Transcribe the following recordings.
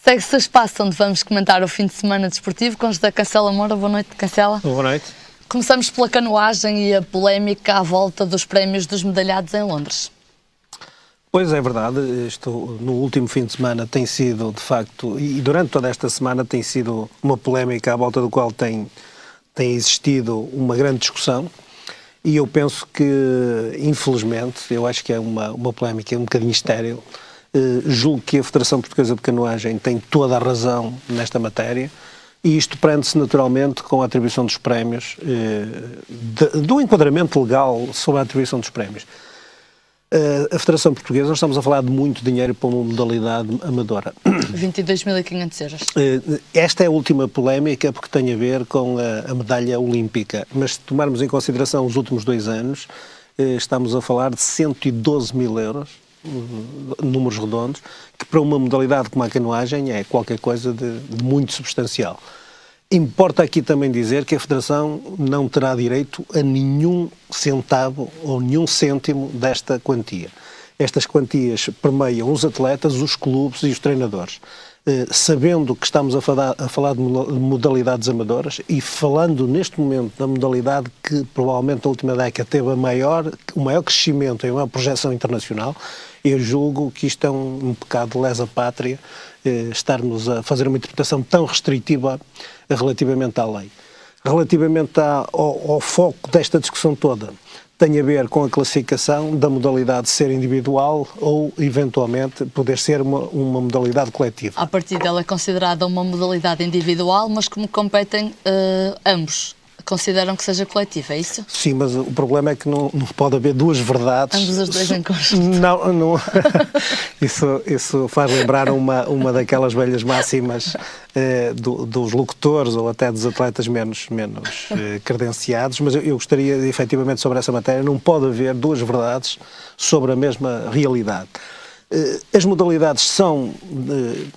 Segue-se o espaço onde vamos comentar o fim de semana desportivo com José Cancela Moura. Boa noite, Cancela. Boa noite. Começamos pela canoagem e a polémica à volta dos prémios dos medalhados em Londres. Pois é verdade, isto no último fim de semana tem sido, de facto, e durante toda esta semana tem sido uma polémica à volta do qual tem existido uma grande discussão, e eu penso que, infelizmente, eu acho que é uma polémica um bocadinho estéril. Julgo que a Federação Portuguesa de Canoagem tem toda a razão nesta matéria, e isto prende-se naturalmente com a atribuição dos prémios, do enquadramento legal sobre a atribuição dos prémios. A Federação Portuguesa, nós estamos a falar de muito dinheiro para uma modalidade amadora. 22.500 euros. Esta é a última polémica porque tem a ver com a medalha olímpica, mas se tomarmos em consideração os últimos 2 anos, estamos a falar de 112 mil euros, números redondos, que para uma modalidade como a canoagem é qualquer coisa de muito substancial. Importa aqui também dizer que a Federação não terá direito a nenhum centavo ou nenhum cêntimo desta quantia. Estas quantias permeiam os atletas, os clubes e os treinadores. Sabendo que estamos a falar de modalidades amadoras e falando neste momento da modalidade que provavelmente na última década teve o maior crescimento e a maior projeção internacional, eu julgo que isto é um pecado de lesa pátria, estarmos a fazer uma interpretação tão restritiva relativamente à lei. Relativamente ao foco desta discussão toda, tem a ver com a classificação da modalidade ser individual ou, eventualmente, poder ser uma modalidade coletiva. A partir dela é considerada uma modalidade individual, mas como competem ambos, consideram que seja coletiva, é isso? Sim, mas o problema é que não pode haver duas verdades. Ambos os dois em conjunto. Não. Isso faz lembrar uma daquelas velhas máximas dos locutores ou até dos atletas menos credenciados, mas eu gostaria, efetivamente, sobre essa matéria, não pode haver duas verdades sobre a mesma realidade. As modalidades são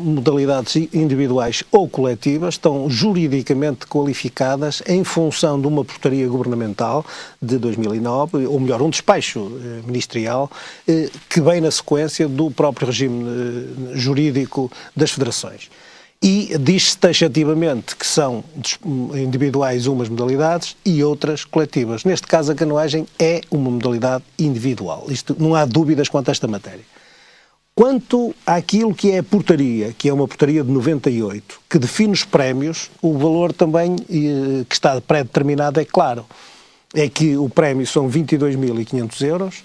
modalidades individuais ou coletivas, estão juridicamente qualificadas em função de uma portaria governamental de 2009, ou melhor, um despacho ministerial, que vem na sequência do próprio regime jurídico das federações. E diz-se taxativamente que são individuais umas modalidades e outras coletivas. Neste caso, a canoagem é uma modalidade individual. Isto, não há dúvidas quanto a esta matéria. Quanto àquilo que é a portaria, que é uma portaria de 98, que define os prémios, o valor também que está pré-determinado é claro. É que o prémio são 22.500 euros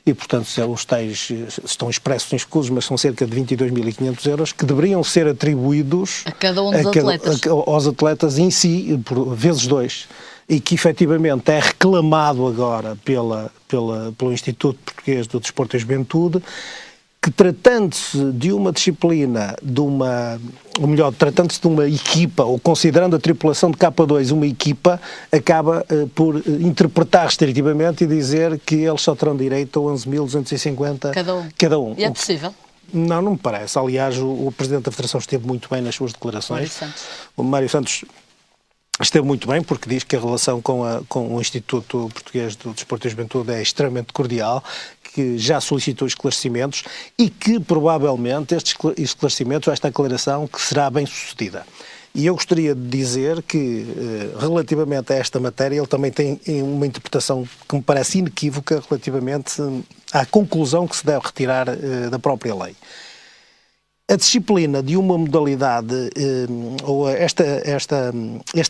e, portanto, os tais estão expressos em escudos, mas são cerca de 22.500 euros que deveriam ser atribuídos a cada um dos atletas. Aos atletas em si, por vezes 2. E que efetivamente é reclamado agora pelo Instituto Português do Desporto e Juventude, que tratando-se de uma disciplina, tratando-se de uma equipa, ou considerando a tripulação de K2 uma equipa, acaba por interpretar restritivamente e dizer que eles só terão direito a 11.250 cada um. E é possível? Não me parece. Aliás, o Presidente da Federação esteve muito bem nas suas declarações. O Mário Santos esteve muito bem, porque diz que a relação com o Instituto Português do Desporto e Juventude é extremamente cordial, que já solicitou esclarecimentos e que provavelmente estes esclarecimentos, esta declaração, que será bem sucedida. E eu gostaria de dizer que, relativamente a esta matéria, ele também tem uma interpretação que me parece inequívoca relativamente à conclusão que se deve retirar da própria lei. A disciplina de uma modalidade, ou este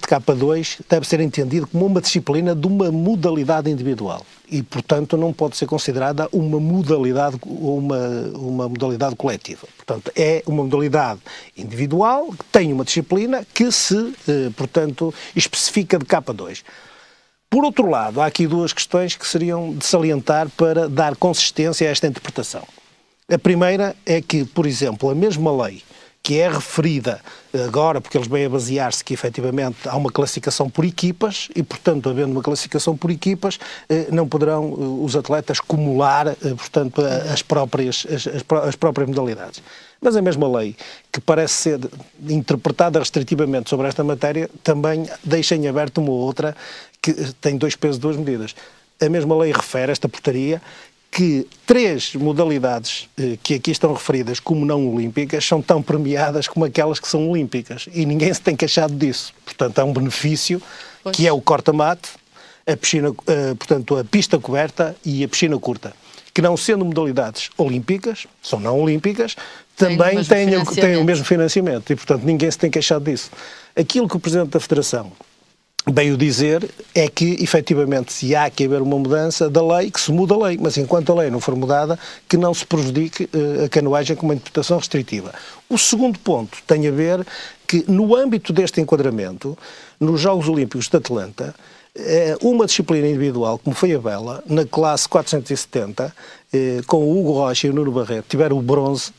K2, deve ser entendido como uma disciplina de uma modalidade individual e, portanto, não pode ser considerada uma modalidade ou uma modalidade coletiva. Portanto, é uma modalidade individual que tem uma disciplina que se, portanto, especifica de K2. Por outro lado, há aqui duas questões que seriam de salientar para dar consistência a esta interpretação. A primeira é que, por exemplo, a mesma lei que é referida agora, porque eles vêm a basear-se que efetivamente há uma classificação por equipas e, portanto, havendo uma classificação por equipas, não poderão os atletas acumular, portanto, as próprias modalidades. Mas a mesma lei, que parece ser interpretada restritivamente sobre esta matéria, também deixa em aberto uma outra que tem 2 pesos, 2 medidas. A mesma lei refere, esta portaria, que 3 modalidades que aqui estão referidas como não olímpicas são tão premiadas como aquelas que são olímpicas. E ninguém se tem queixado disso. Portanto, há um benefício, que é o corta-mate, a piscina, portanto, a pista coberta e a piscina curta, que não sendo modalidades olímpicas, são não olímpicas, também têm o mesmo financiamento. E, portanto, ninguém se tem queixado disso. Aquilo que o Presidente da Federação veio dizer é que, efetivamente, se há que haver uma mudança da lei, que se muda a lei, mas enquanto a lei não for mudada, que não se prejudique a canoagem com uma interpretação restritiva. O segundo ponto tem a ver que, no âmbito deste enquadramento, nos Jogos Olímpicos de Atlanta, uma disciplina individual, como foi a vela, na classe 470, com o Hugo Rocha e o Nuno Barreto, tiveram o bronze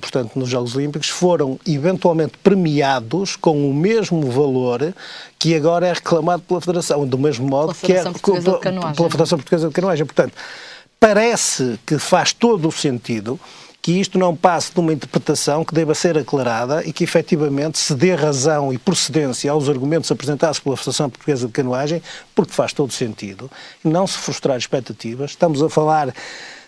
portanto, nos Jogos Olímpicos, foram eventualmente premiados com o mesmo valor que agora é reclamado pela Federação, do mesmo modo que é pela Federação Portuguesa de Canoagem. Portanto, parece que faz todo o sentido que isto não passe de uma interpretação que deva ser aclarada e que efetivamente se dê razão e procedência aos argumentos apresentados pela Federação Portuguesa de Canoagem, porque faz todo sentido. Não se frustrar expectativas. Estamos a falar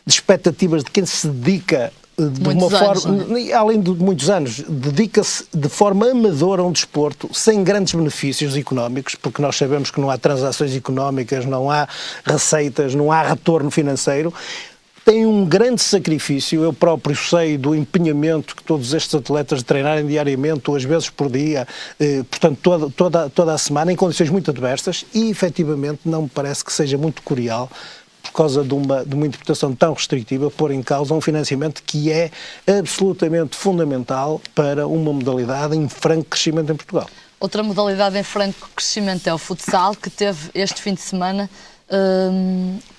de expectativas de quem se dedica de uma forma, além de muitos anos, dedica-se de forma amadora a um desporto sem grandes benefícios económicos, porque nós sabemos que não há transações económicas, não há receitas, não há retorno financeiro. Tem um grande sacrifício, eu próprio sei do empenhamento que todos estes atletas de treinarem diariamente, 2 vezes por dia, portanto toda a semana, em condições muito adversas, e efetivamente não me parece que seja muito curial, por causa de uma interpretação tão restritiva, pôr em causa um financiamento que é absolutamente fundamental para uma modalidade em franco crescimento em Portugal. Outra modalidade em franco crescimento é o futsal, que teve este fim de semana,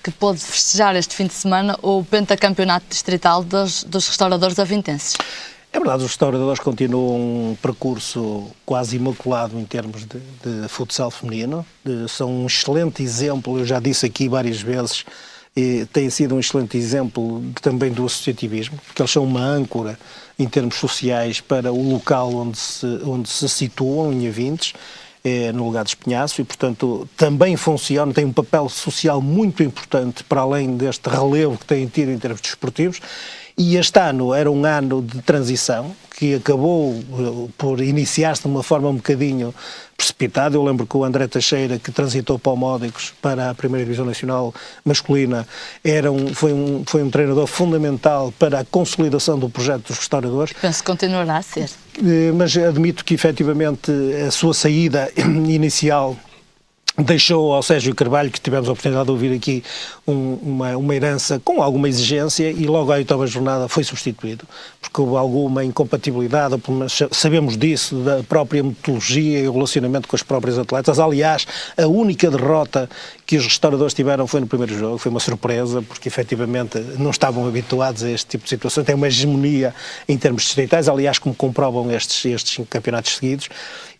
que pôde festejar este fim de semana o pentacampeonato distrital dos restauradores avintenses. É verdade, os restauradores continuam um percurso quase imaculado em termos de futsal feminino. São um excelente exemplo, eu já disse aqui várias vezes, tem sido um excelente exemplo também do associativismo, porque eles são uma âncora em termos sociais para o local onde se situam, em Avintes, no lugar de Espinhaço, e, portanto, também funciona, tem um papel social muito importante para além deste relevo que têm tido em termos desportivos. E este ano era um ano de transição, que acabou por iniciar-se de uma forma um bocadinho precipitada. Eu lembro que o André Teixeira, que transitou para o Módicos, para a Primeira Divisão Nacional masculina, foi um treinador fundamental para a consolidação do projeto dos restauradores. Penso que continuará a ser. Mas admito que, efetivamente, a sua saída inicial deixou ao Sérgio Carvalho, que tivemos a oportunidade de ouvir aqui, uma herança com alguma exigência, e logo à 8ª jornada foi substituído, porque houve alguma incompatibilidade, ou pelo menos sabemos disso, da própria metodologia e o relacionamento com as próprias atletas. Aliás, a única derrota que os restauradores tiveram foi no primeiro jogo, foi uma surpresa, porque efetivamente não estavam habituados a este tipo de situação, tem uma hegemonia em termos distritais, aliás, como comprovam estes campeonatos seguidos,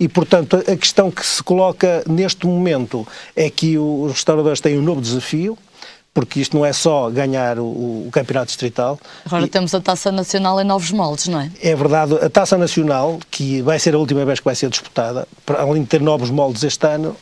e portanto a questão que se coloca neste momento é que os restauradores têm um novo desafio, porque isto não é só ganhar o campeonato distrital. Agora temos a Taça Nacional em novos moldes, não é? É verdade, a Taça Nacional, que vai ser a última vez que vai ser disputada, além de ter novos moldes este ano,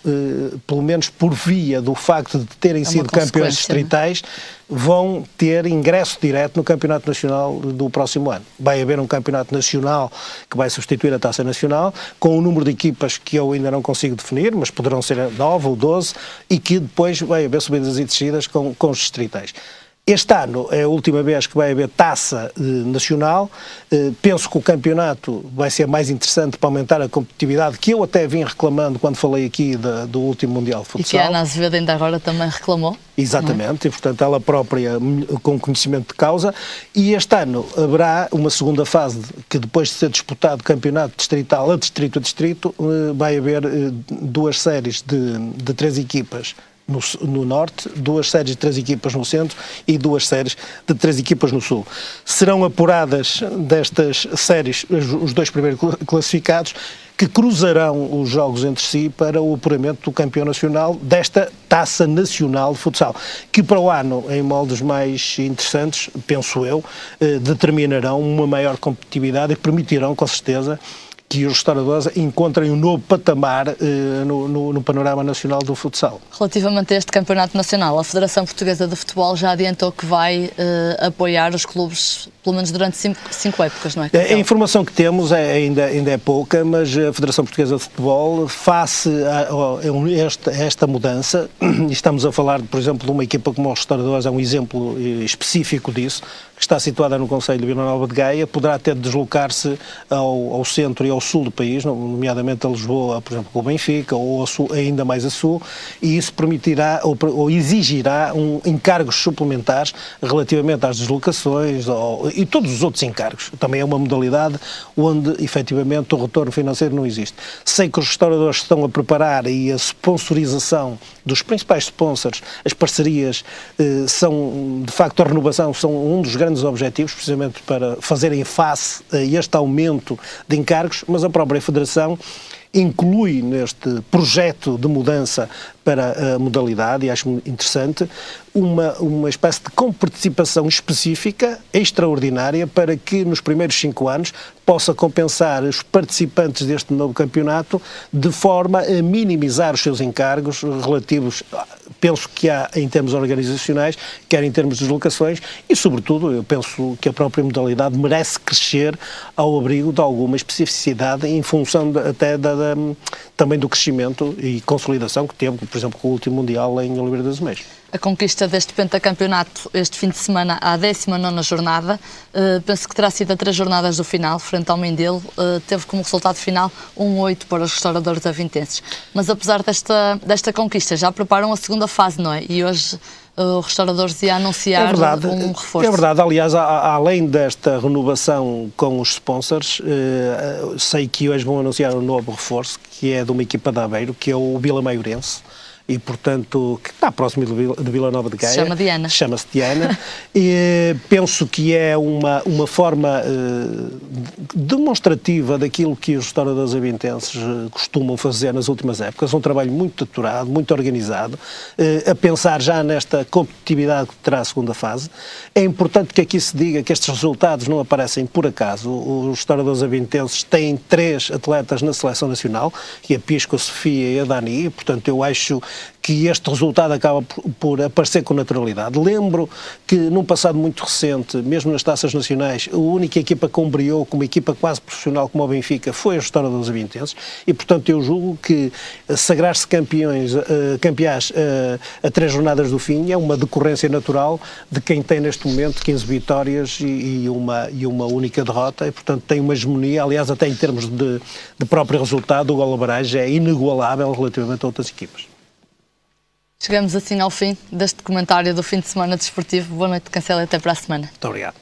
pelo menos por via do facto de terem sido campeões distritais, vão ter ingresso direto no Campeonato Nacional do próximo ano. Vai haver um Campeonato Nacional que vai substituir a Taça Nacional, com um número de equipas que eu ainda não consigo definir, mas poderão ser 9 ou 12, e que depois vai haver subidas e descidas com os distritais. Este ano é a última vez que vai haver Taça Nacional. Penso que o campeonato vai ser mais interessante para aumentar a competitividade, que eu até vim reclamando quando falei aqui do último Mundial de Futsal. E que a Ana Azevedo ainda agora também reclamou. Exatamente, e portanto ela própria com conhecimento de causa. E este ano haverá uma segunda fase que, depois de ser disputado o campeonato distrital a distrito, vai haver 2 séries de 3 equipas no norte, 2 séries de 3 equipas no centro e 2 séries de 3 equipas no sul. Serão apuradas destas séries os 2 primeiros classificados, que cruzarão os jogos entre si para o apuramento do campeão nacional desta Taça Nacional de Futsal, que para o ano, em moldes mais interessantes, penso eu, determinarão uma maior competitividade e permitirão, com certeza, que os restauradores encontrem um novo patamar no panorama nacional do futsal. Relativamente a este campeonato nacional, a Federação Portuguesa de Futebol já adiantou que vai apoiar os clubes, pelo menos durante cinco épocas, não é? A informação que temos ainda é pouca, mas a Federação Portuguesa de Futebol, face a esta mudança, e estamos a falar, por exemplo, de uma equipa como os Restauradores, é um exemplo específico disso, que está situada no concelho de Vila Nova de Gaia, poderá ter de deslocar-se ao centro e ao sul do país, nomeadamente a Lisboa, por exemplo, com o Benfica, ou ao sul, ainda mais a sul, e isso permitirá ou exigirá encargos suplementares relativamente às deslocações e todos os outros encargos. Também é uma modalidade onde, efetivamente, o retorno financeiro não existe. Sei que os restauradores estão a preparar e a sponsorização dos principais sponsors, as parcerias são, de facto, a renovação são um dos grandes objetivos, precisamente para fazerem face a este aumento de encargos, mas a própria Federação inclui neste projeto de mudança para a modalidade, e acho interessante, uma espécie de comparticipação específica, extraordinária, para que nos primeiros 5 anos possa compensar os participantes deste novo campeonato de forma a minimizar os seus encargos relativos, penso que há em termos organizacionais, quer em termos de deslocações, e sobretudo eu penso que a própria modalidade merece crescer ao abrigo de alguma especificidade em função também do crescimento e consolidação que teve, por exemplo, com o último Mundial em Oliveira das Meias. A conquista deste pentacampeonato este fim de semana, à 19ª jornada, penso que terá sido a 3 jornadas do final, frente ao Mindelo, teve como resultado final 1-8 para os restauradores avintenses. Mas apesar desta conquista, já preparam a segunda fase, não é? E hoje os restauradores iam anunciar um reforço. É verdade, aliás, além desta renovação com os sponsors, sei que hoje vão anunciar um novo reforço, que é de uma equipa de Aveiro, que é o Vila Maiorense, e, portanto, que está próximo de Vila Nova de Gaia. Chama-se Diana. E penso que é uma forma demonstrativa daquilo que os restauradores avintenses costumam fazer nas últimas épocas. Um trabalho muito aturado, muito organizado, a pensar já nesta competitividade que terá a segunda fase. É importante que aqui se diga que estes resultados não aparecem por acaso. Os restauradores avintenses têm 3 atletas na seleção nacional, que é a Pisco, a Sofia e a Dani, portanto eu acho que este resultado acaba por aparecer com naturalidade. Lembro que num passado muito recente, mesmo nas taças nacionais, a única equipa que ombreou como equipa quase profissional como o Benfica foi os restauradores avintenses e, portanto, eu julgo que sagrar-se campeões a 3 jornadas do fim é uma decorrência natural de quem tem neste momento 15 vitórias e uma única derrota e, portanto, tem uma hegemonia, aliás, até em termos de próprio resultado, o gol-average é inigualável relativamente a outras equipas. Chegamos assim ao fim deste comentário do fim de semana desportivo. Boa noite, Cancela, e até para a semana. Muito obrigado.